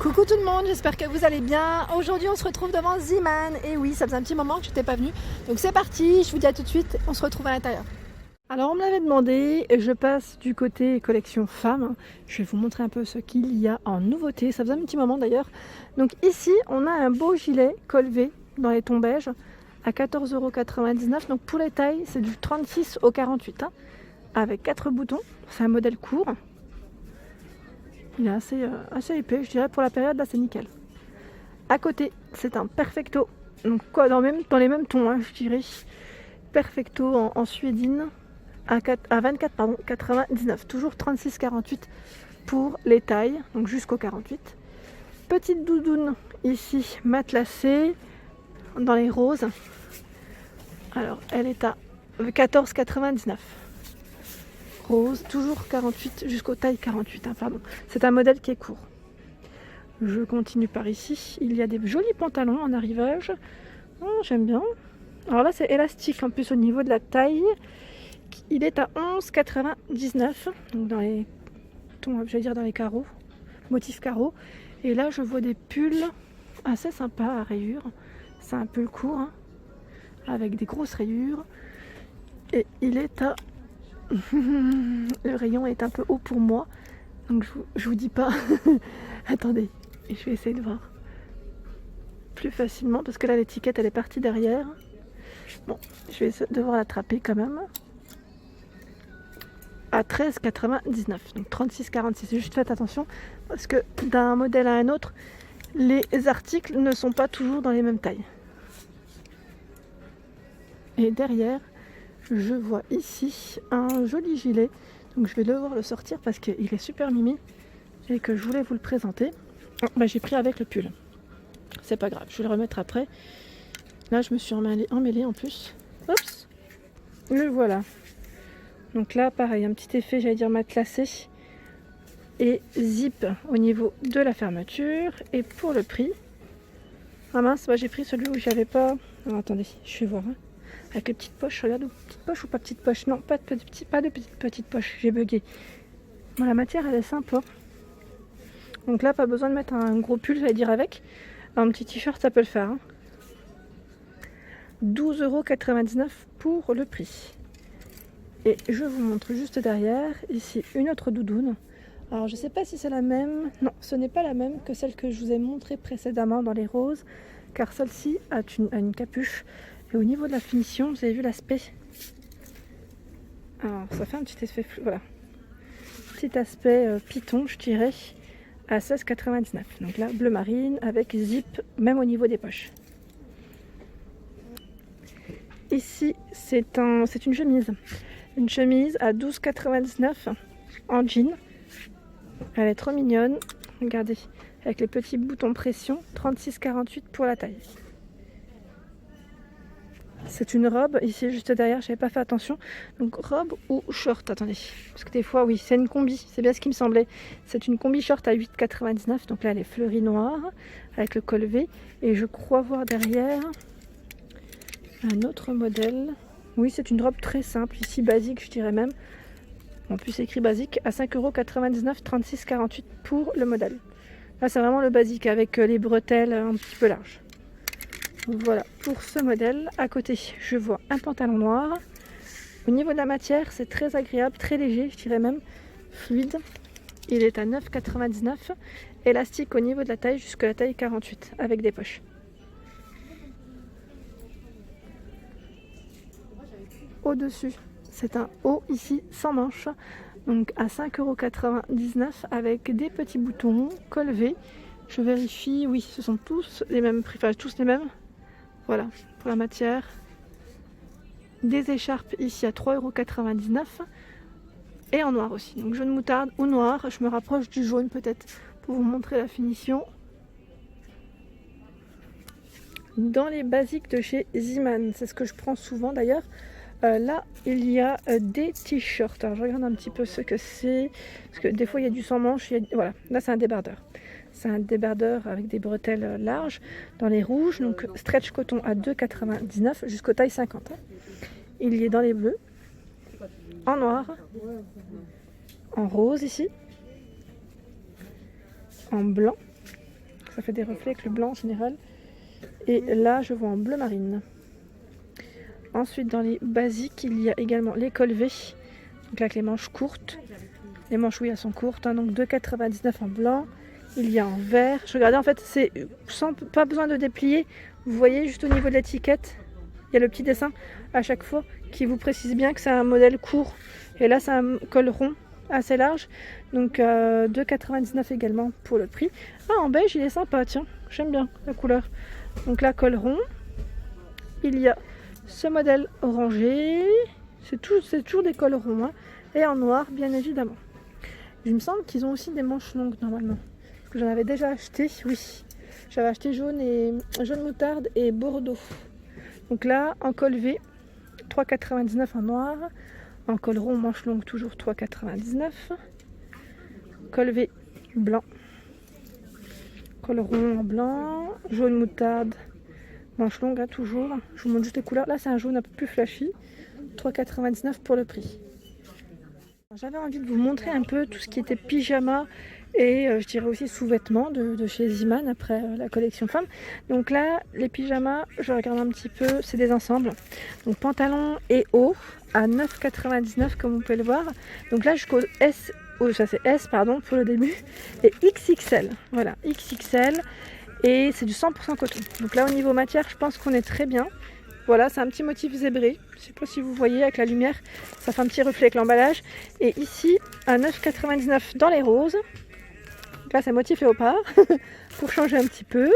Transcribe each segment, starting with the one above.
Coucou tout le monde, j'espère que vous allez bien. Aujourd'hui on se retrouve devant Zeeman. Et oui, ça faisait un petit moment que je n'étais pas venue. Donc c'est parti, je vous dis à tout de suite, on se retrouve à l'intérieur. Alors on me l'avait demandé, je passe du côté collection femmes. Je vais vous montrer un peu ce qu'il y a en nouveauté, ça faisait un petit moment d'ailleurs. Donc ici on a un beau gilet col V dans les tons beige à 14,99 €. Donc pour les tailles c'est du 36 au 48 avec 4 boutons, c'est un modèle court. Il est assez épais, je dirais pour la période là c'est nickel. À côté c'est un perfecto, donc quoi dans les mêmes tons je dirais. Perfecto en suédine à 24,99 €, toujours 36,48 € pour les tailles, donc jusqu'au 48. Petite doudoune ici matelassée dans les roses. Alors elle est à 14,99 €. Rose, toujours 48 jusqu'au taille 48, pardon. C'est un modèle qui est court. Je continue par ici. Il y a des jolis pantalons en arrivage. Oh, j'aime bien. Alors là, c'est élastique en plus au niveau de la taille. Il est à 11,99 €. Donc dans les tons, j'allais dire dans les carreaux, motif carreau. Et là, je vois des pulls assez sympas à rayures. C'est un pull court avec des grosses rayures. Et il est à le rayon est un peu haut pour moi, donc je vous dis pas. Attendez, je vais essayer de voir plus facilement parce que là l'étiquette elle est partie derrière. Bon, je vais devoir l'attraper quand même. À 13,99 €, donc 36,46 €. Juste faites attention parce que d'un modèle à un autre, les articles ne sont pas toujours dans les mêmes tailles. Et derrière, je vois ici un joli gilet, donc je vais devoir le sortir parce qu'il est super mimi et que je voulais vous le présenter. J'ai pris avec le pull, c'est pas grave, je vais le remettre après. Là je me suis emmêlée en plus. Oups, le voilà. Donc là pareil, un petit effet j'allais dire matelassé et zip au niveau de la fermeture. Et pour le prix, ah mince, j'ai pris celui où j'avais pas. Alors, attendez, je vais voir. Avec les petites poches, regarde, petite poche ou pas petite poche? Non, pas de petite poche, j'ai bugué. Bon, la matière elle est sympa. Donc là, pas besoin de mettre un gros pull, j'allais dire avec. Un petit t-shirt, ça peut le faire. 12,99 € pour le prix. Et je vous montre juste derrière, ici, une autre doudoune. Alors, je sais pas si c'est la même. Non, ce n'est pas la même que celle que je vous ai montrée précédemment dans les roses, car celle-ci a une capuche. Et au niveau de la finition, vous avez vu l'aspect. Alors, ça fait un petit effet flou, voilà. Petit aspect python, je dirais, à 16,99 €. Donc là, bleu marine avec zip, même au niveau des poches. Ici, c'est une chemise. Une chemise à 12,99 € en jean. Elle est trop mignonne. Regardez, avec les petits boutons pression, 36,48 € pour la taille. C'est une robe, ici juste derrière, j'avais pas fait attention. Donc robe ou short, attendez. Parce que des fois, oui, c'est une combi, c'est bien ce qui me semblait. C'est une combi short à 8,99 €. Donc là, elle est fleurie noire, avec le col V. Et je crois voir derrière un autre modèle. Oui, c'est une robe très simple, ici basique, je dirais même. En plus, c'est écrit basique, à 5,99 €, 36,48 € pour le modèle. Là, c'est vraiment le basique, avec les bretelles un petit peu larges. Voilà pour ce modèle. À côté, je vois un pantalon noir. Au niveau de la matière, c'est très agréable, très léger, je dirais même fluide. Il est à 9,99 €. Élastique au niveau de la taille jusqu'à la taille 48 avec des poches. Au-dessus, c'est un haut ici sans manche. Donc à 5,99 € avec des petits boutons, col V. Je vérifie, oui, ce sont tous les mêmes prix, enfin tous les mêmes. Voilà, pour la matière. Des écharpes ici à 3,99 € et en noir aussi. Donc jaune moutarde ou noir. Je me rapproche du jaune peut-être pour vous montrer la finition. Dans les basiques de chez Zeeman, c'est ce que je prends souvent d'ailleurs. Là, il y a des t-shirts. Alors je regarde un petit peu ce que c'est. Parce que des fois, il y a du sans manche. Voilà, là c'est un débardeur. C'est un débardeur avec des bretelles larges dans les rouges. Donc stretch coton à 2,99 € jusqu'au taille 50. Il y est dans les bleus, en noir, en rose ici, en blanc ça fait des reflets avec le blanc en général. Et là, je vois en bleu marine. Ensuite, dans les basiques, il y a également les col V. Donc là, avec les manches courtes. Les manches, oui, elles sont courtes. Hein, donc 2,99 en blanc. Il y a en vert. Je regardais, en fait, c'est pas besoin de déplier. Vous voyez, juste au niveau de l'étiquette, il y a le petit dessin à chaque fois qui vous précise bien que c'est un modèle court. Et là, c'est un col rond assez large. Donc 2,99 également pour le prix. Ah, en beige, il est sympa, tiens. J'aime bien la couleur. Donc là, col rond. Il y a ce modèle orangé. C'est toujours des cols ronds. Hein, et en noir, bien évidemment. Il me semble qu'ils ont aussi des manches longues normalement. Parce que j'en avais déjà acheté, oui. J'avais acheté jaune moutarde et bordeaux. Donc là, en col V, 3,99 en noir. En col rond, manche longue, toujours 3,99. Col V blanc. Col rond en blanc. Jaune moutarde. Manche longue, hein, toujours. Je vous montre juste les couleurs. Là, c'est un jaune un peu plus flashy. 3,99 pour le prix. J'avais envie de vous montrer un peu tout ce qui était pyjama et je dirais aussi sous-vêtements de chez Ziman après la collection femme. Donc là, les pyjamas, je regarde un petit peu, c'est des ensembles. Donc pantalon et haut à 9,99 comme vous pouvez le voir. Donc là jusqu'au S, ça c'est S pardon pour le début, et XXL. Voilà, XXL et c'est du 100% coton. Donc là au niveau matière, je pense qu'on est très bien. Voilà, c'est un petit motif zébré. Je ne sais pas si vous voyez avec la lumière, ça fait un petit reflet avec l'emballage. Et ici, à 9,99 dans les roses. Donc là, c'est motif léopard, pour changer un petit peu.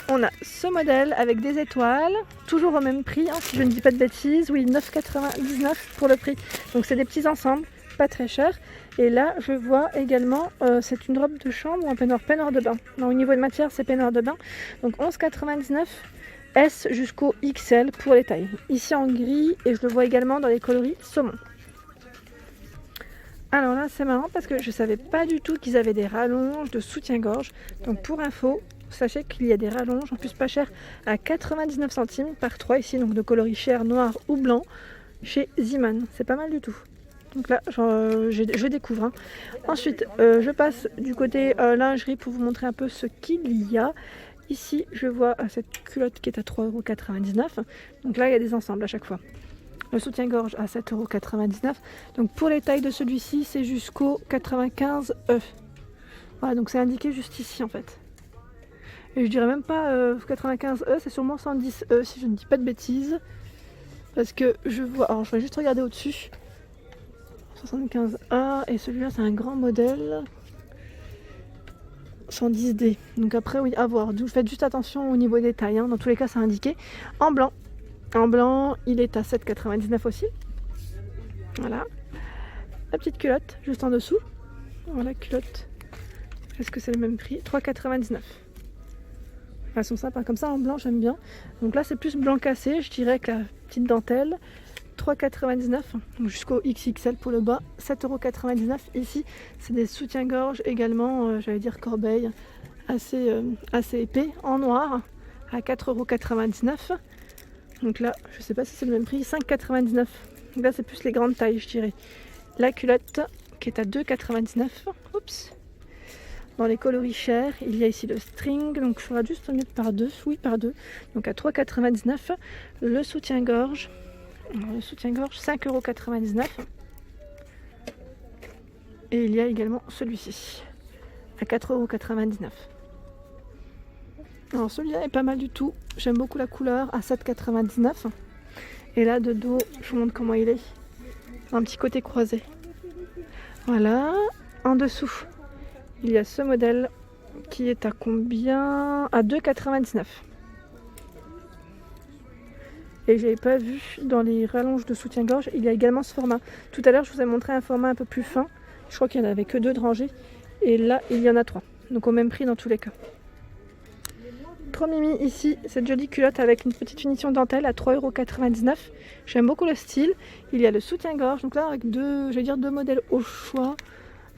On a ce modèle avec des étoiles, toujours au même prix, hein, si je ne dis pas de bêtises. Oui, 9,99 pour le prix. Donc c'est des petits ensembles, pas très chers. Et là, je vois également, c'est une robe de chambre ou un peignoir de bain. Non, au niveau de matière, c'est peignoir de bain. Donc 11,99. S jusqu'au XL pour les tailles. Ici en gris et je le vois également dans les coloris saumon. Alors là c'est marrant parce que je ne savais pas du tout qu'ils avaient des rallonges de soutien-gorge. Donc pour info, sachez qu'il y a des rallonges, en plus pas cher, à 99 centimes par 3 ici, donc de coloris chair, noir ou blanc, chez Ziman. C'est pas mal du tout. Donc là je découvre. Hein. Ensuite je passe du côté lingerie pour vous montrer un peu ce qu'il y a. Ici, je vois cette culotte qui est à 3,99 €. Donc là, il y a des ensembles à chaque fois. Le soutien-gorge à 7,99 €. Donc pour les tailles de celui-ci, c'est jusqu'au 95 E. Voilà, donc c'est indiqué juste ici en fait. Et je dirais même pas 95 E, c'est sûrement 110 E si je ne dis pas de bêtises. Parce que je vois, alors je vais juste regarder au-dessus. 75 A et celui-là c'est un grand modèle. 110D. Donc après, oui, à voir. Donc faites juste attention au niveau des tailles. Hein. Dans tous les cas, c'est indiqué en blanc. En blanc, il est à 7,99 aussi. Voilà. La petite culotte, juste en dessous. Voilà, culotte. Est-ce que c'est le même prix? 3,99. Elles sont sympas. Comme ça, en blanc, j'aime bien. Donc là, c'est plus blanc cassé, je dirais, que la petite dentelle. 3,99 €, jusqu'au XXL pour le bas, 7,99 €. Ici, c'est des soutiens-gorge également, j'allais dire corbeille, assez épais, en noir, à 4,99 €. Donc là, je sais pas si c'est le même prix, 5,99 €. Donc là, c'est plus les grandes tailles, je dirais. La culotte qui est à 2,99 €. Oups. Dans les coloris chers, il y a ici le string, donc je ferai juste mieux par deux, oui par deux, donc à 3,99 €. Le soutien-gorge. Le soutien-gorge, 5,99 €. Et il y a également celui-ci, à 4,99 €. Alors celui-là est pas mal du tout. J'aime beaucoup la couleur, à 7,99 €. Et là, de dos, je vous montre comment il est. Un petit côté croisé. Voilà. En dessous, il y a ce modèle qui est à combien? À 2,99 €. Et je n'avais pas vu dans les rallonges de soutien-gorge, il y a également ce format. Tout à l'heure, je vous ai montré un format un peu plus fin. Je crois qu'il n'y en avait que 2 de rangées. Et là, il y en a 3. Donc au même prix dans tous les cas. Trop mimi ici, cette jolie culotte avec une petite finition dentelle à 3,99 €. J'aime beaucoup le style. Il y a le soutien-gorge. Donc là, avec deux modèles au choix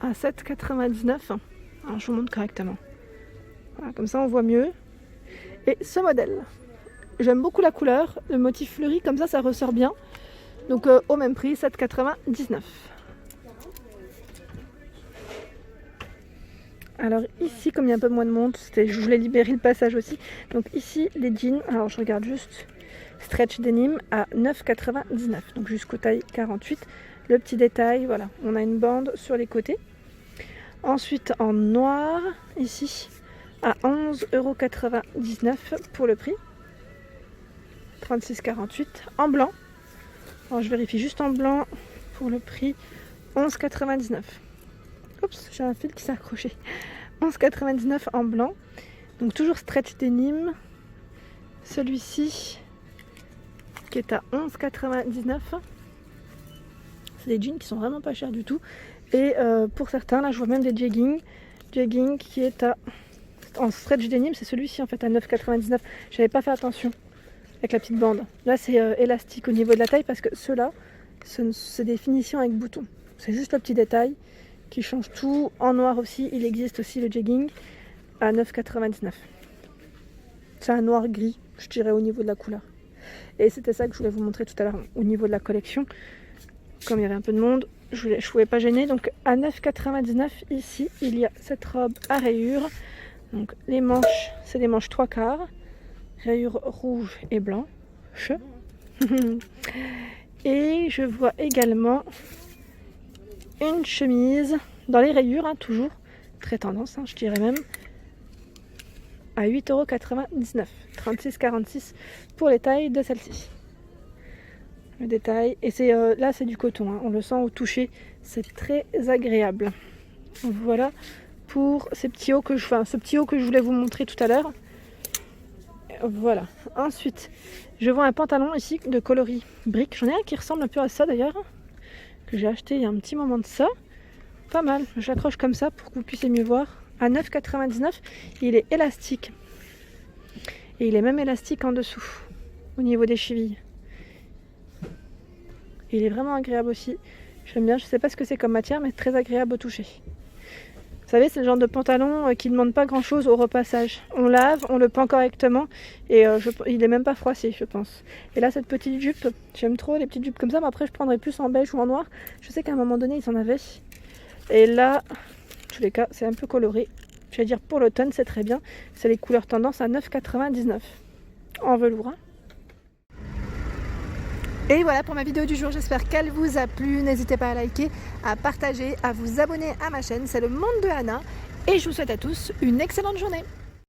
à 7,99 €. Alors je vous montre correctement. Voilà, comme ça on voit mieux. Et ce modèle. J'aime beaucoup la couleur, le motif fleuri, comme ça ressort bien. Donc au même prix, 7,99 €. Alors ici, comme il y a un peu moins de monde, je voulais libérer le passage aussi. Donc ici, les jeans, alors je regarde juste, stretch denim à 9,99 €, donc jusqu'au taille 48. Le petit détail, voilà, on a une bande sur les côtés. Ensuite en noir, ici, à 11,99 € pour le prix. 36,48 € en blanc. Alors je vérifie juste en blanc pour le prix, 11,99 €. Oups, j'ai un fil qui s'est accroché. 11,99 € en blanc. Donc toujours stretch denim. Celui-ci qui est à 11,99 €. C'est des jeans qui sont vraiment pas chers du tout. Et pour certains, là je vois même des jeggings. Jegging qui est en stretch denim, c'est celui-ci en fait à 9,99 €. J'avais pas fait attention avec la petite bande. Là c'est élastique au niveau de la taille parce que ceux-là, c'est des finitions avec boutons. C'est juste le petit détail qui change tout. En noir aussi, il existe aussi le jegging à 9,99 €. C'est un noir gris, je dirais, au niveau de la couleur. Et c'était ça que je voulais vous montrer tout à l'heure au niveau de la collection. Comme il y avait un peu de monde, je ne pouvais pas gêner. Donc à 9,99 € ici, il y a cette robe à rayures. Donc les manches, c'est des manches 3/4, rayures rouge et blanche. Et je vois également une chemise dans les rayures, toujours très tendance, je dirais même, à 8,99 €, 36,46 € pour les tailles de celle-ci. Le détail, et là c'est du coton, on le sent au toucher, c'est très agréable. Voilà pour ces petits hauts ce petit haut que je voulais vous montrer tout à l'heure. Voilà. Ensuite, je vois un pantalon ici de coloris brique. J'en ai un qui ressemble un peu à ça d'ailleurs, que j'ai acheté il y a un petit moment de ça. Pas mal, j'accroche comme ça pour que vous puissiez mieux voir. À 9,99 €, il est élastique. Et il est même élastique en dessous, au niveau des chevilles. Il est vraiment agréable aussi. J'aime bien, je ne sais pas ce que c'est comme matière, mais très agréable au toucher. Vous savez, c'est le genre de pantalon qui ne demande pas grand chose au repassage. On lave, on le pend correctement et il n'est même pas froissé, je pense. Et là, cette petite jupe, j'aime trop les petites jupes comme ça, mais après je prendrais plus en beige ou en noir. Je sais qu'à un moment donné, ils en avaient. Et là, en tous les cas, c'est un peu coloré. Je vais dire pour l'automne, c'est très bien. C'est les couleurs tendance à 9,99 € en velours. Et voilà pour ma vidéo du jour, j'espère qu'elle vous a plu. N'hésitez pas à liker, à partager, à vous abonner à ma chaîne. C'est le monde de Anna. Et je vous souhaite à tous une excellente journée.